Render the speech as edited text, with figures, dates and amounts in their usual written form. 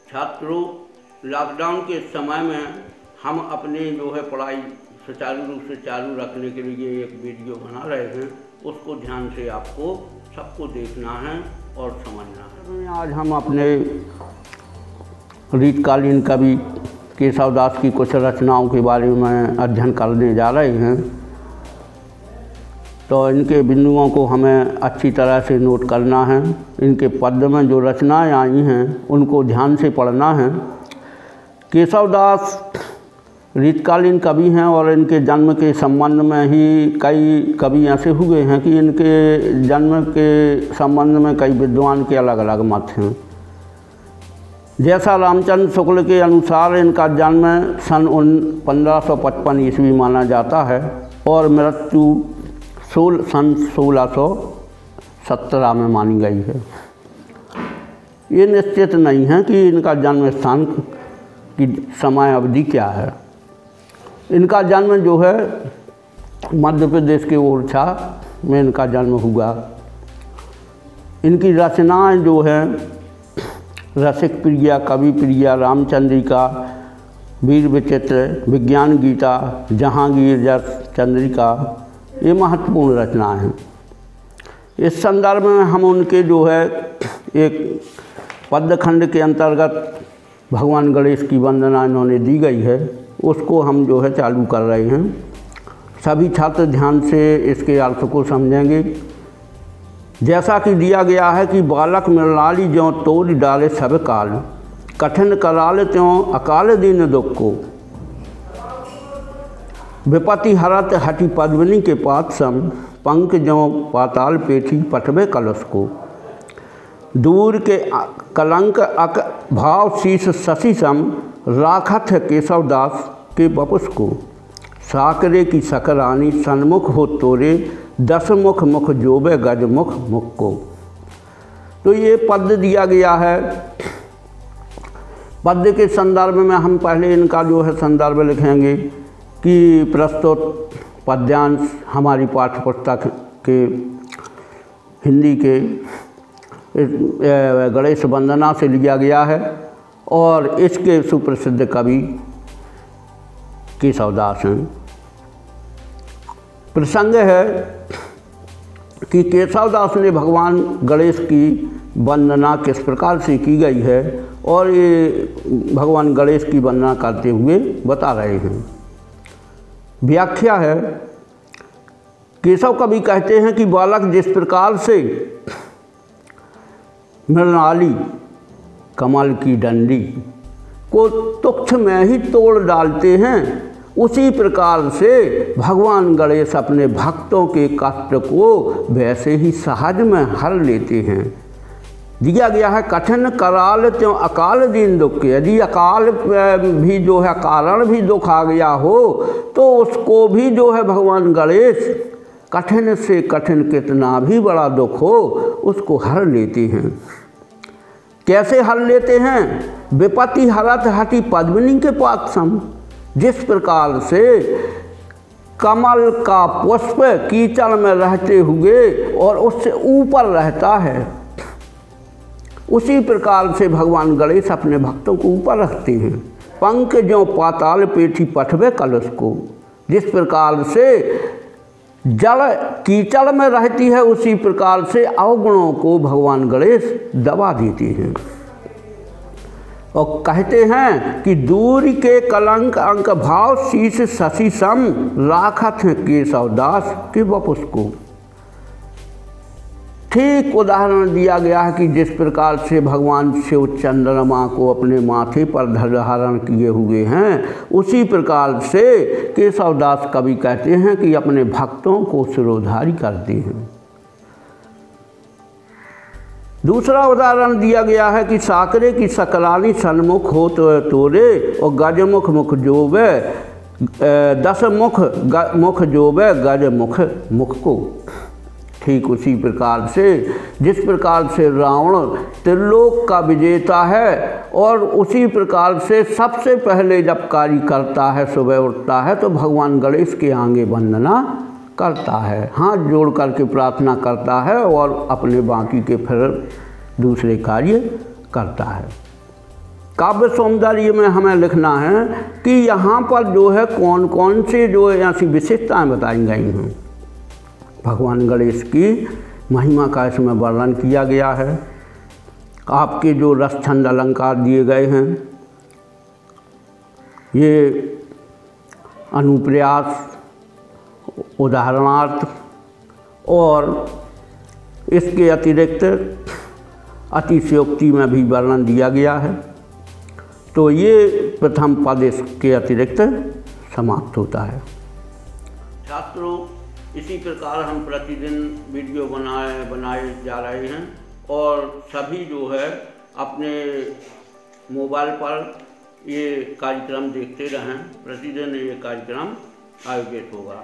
छात्रों, लॉकडाउन के समय में हम अपने जो है पढ़ाई सुचारू रूप से चालू रखने के लिए एक वीडियो बना रहे हैं। उसको ध्यान से आपको सबको देखना है और समझना है। आज हम अपने रीतकालीन कवि केशव दास की कुछ रचनाओं के बारे में अध्ययन करने जा रहे हैं, तो इनके बिंदुओं को हमें अच्छी तरह से नोट करना है। इनके पद्य में जो रचनाएं आई हैं उनको ध्यान से पढ़ना है। केशव दास रीतकालीन कवि हैं और इनके जन्म के संबंध में ही कई कवि ऐसे हुए हैं कि इनके जन्म के संबंध में कई विद्वान के अलग अलग मत हैं। जैसा रामचंद्र शुक्ल के अनुसार इनका जन्म सन 1555 ईस्वी माना जाता है और मृत्यु सन 1617 में मानी गई है। ये निश्चित नहीं है कि इनका जन्म स्थान की समय अवधि क्या है। इनका जन्म जो है मध्य प्रदेश के ओरछा में इनका जन्म हुआ। इनकी रचनाएं जो हैं रसिक प्रिया, कवि प्रिया, रामचंद्रिका, वीर विचित्र, विज्ञान गीता, जहांगीर जस चंद्रिका, ये महत्वपूर्ण रचनाएं हैं। इस संदर्भ में हम उनके जो है एक पद्यखंड के अंतर्गत भगवान गणेश की वंदना इन्होंने दी गई है, उसको हम जो है चालू कर रहे हैं। सभी छात्र ध्यान से इसके अर्थ को समझेंगे। जैसा कि दिया गया है कि बालक मृणाली ज्यों तोड़ डाले सब काल, कठिन कराल त्यों अकाल दीन दुख को, विपत्ति हरत हटी पद्मिनी के पात सम, पंख ज्यों पाताल पेठी पठवे कलश को, दूर के कलंक अक भाव शीश शशि सम, राखत है केशव दास के बपुस को, साकरे की सकरानी सन्मुख हो तोरे, दस मुख मुख जोबे गज मुख मुख को। तो ये पद्य दिया गया है। पद्य के संदर्भ में हम पहले इनका जो है संदर्भ लिखेंगे कि प्रस्तुत पद्यांश हमारी पाठ्य पुस्तक के हिंदी के गणेश वंदना से लिया गया है और इसके सुप्रसिद्ध कवि केशव दास हैं। प्रसंग है कि केशव दास ने भगवान गणेश की वंदना किस प्रकार से की गई है और ये भगवान गणेश की वंदना करते हुए बता रहे हैं। व्याख्या है, केशव कवि कहते हैं कि बालक जिस प्रकार से मृणाली कमल की डंडी को तुच्छ में ही तोड़ डालते हैं, उसी प्रकार से भगवान गणेश अपने भक्तों के कष्ट को वैसे ही सहज में हर लेते हैं। दिया गया है कठिन कराल त्यों अकाल दीन दुख के, यदि अकाल भी जो है कारण भी दुख आ गया हो तो उसको भी जो है भगवान गणेश कठिन से कठिन कितना भी बड़ा दुख हो उसको हर लेते हैं। कैसे हर लेते हैं? विपत्ति हरत हटी पद्मिनी के पात सम, जिस प्रकार से कमल का पुष्प कीचड़ में रहते हुए और उससे ऊपर रहता है, उसी प्रकार से भगवान गणेश अपने भक्तों को ऊपर रखते हैं। पंख ज्यों पाताल पेठी पठवे कलश को, जिस प्रकार से जल कीचड़ में रहती है उसी प्रकार से अवगुणों को भगवान गणेश दबा देते हैं। और कहते हैं कि दूर के कलंक अंक भाव शीश शशि सम, राखत है केशव दास के वपुस को। ठीक उदाहरण दिया गया है कि जिस प्रकार से भगवान शिव चंद्रमा को अपने माथे पर धारण किए हुए हैं, उसी प्रकार से केशव दास कवि कहते हैं कि अपने भक्तों को सिरोधारी करते हैं। दूसरा उदाहरण दिया गया है कि साकरे की सकरानी सन्मुख हो तोरे और गजमुख मुख जोबे, दस मुख मुख जोबे गज मुख मुख को। ठीक उसी प्रकार से जिस प्रकार से रावण त्रिलोक का विजेता है और उसी प्रकार से सबसे पहले जब कार्य करता है, सुबह उठता है तो भगवान गणेश के आगे वंदना करता है, हाथ जोड़ करके प्रार्थना करता है और अपने बाकी के फिर दूसरे कार्य करता है। काव्य सौंदर्य में हमें लिखना है कि यहाँ पर जो है कौन कौन से जो है ऐसी विशेषताएँ बताई गई हैं। भगवान गणेश की महिमा का इसमें वर्णन किया गया है। आपके जो रस छंद अलंकार दिए गए हैं, ये अनुप्रयास, उदाहरणार्थ और इसके अतिरिक्त अतिशयोक्ति में भी वर्णन दिया गया है। तो ये प्रथम पद इसके अतिरिक्त समाप्त होता है। छात्रों, इसी प्रकार हम प्रतिदिन वीडियो बनाए जा रहे हैं और सभी जो है अपने मोबाइल पर ये कार्यक्रम देखते रहें। प्रतिदिन ये कार्यक्रम आयोजित होगा।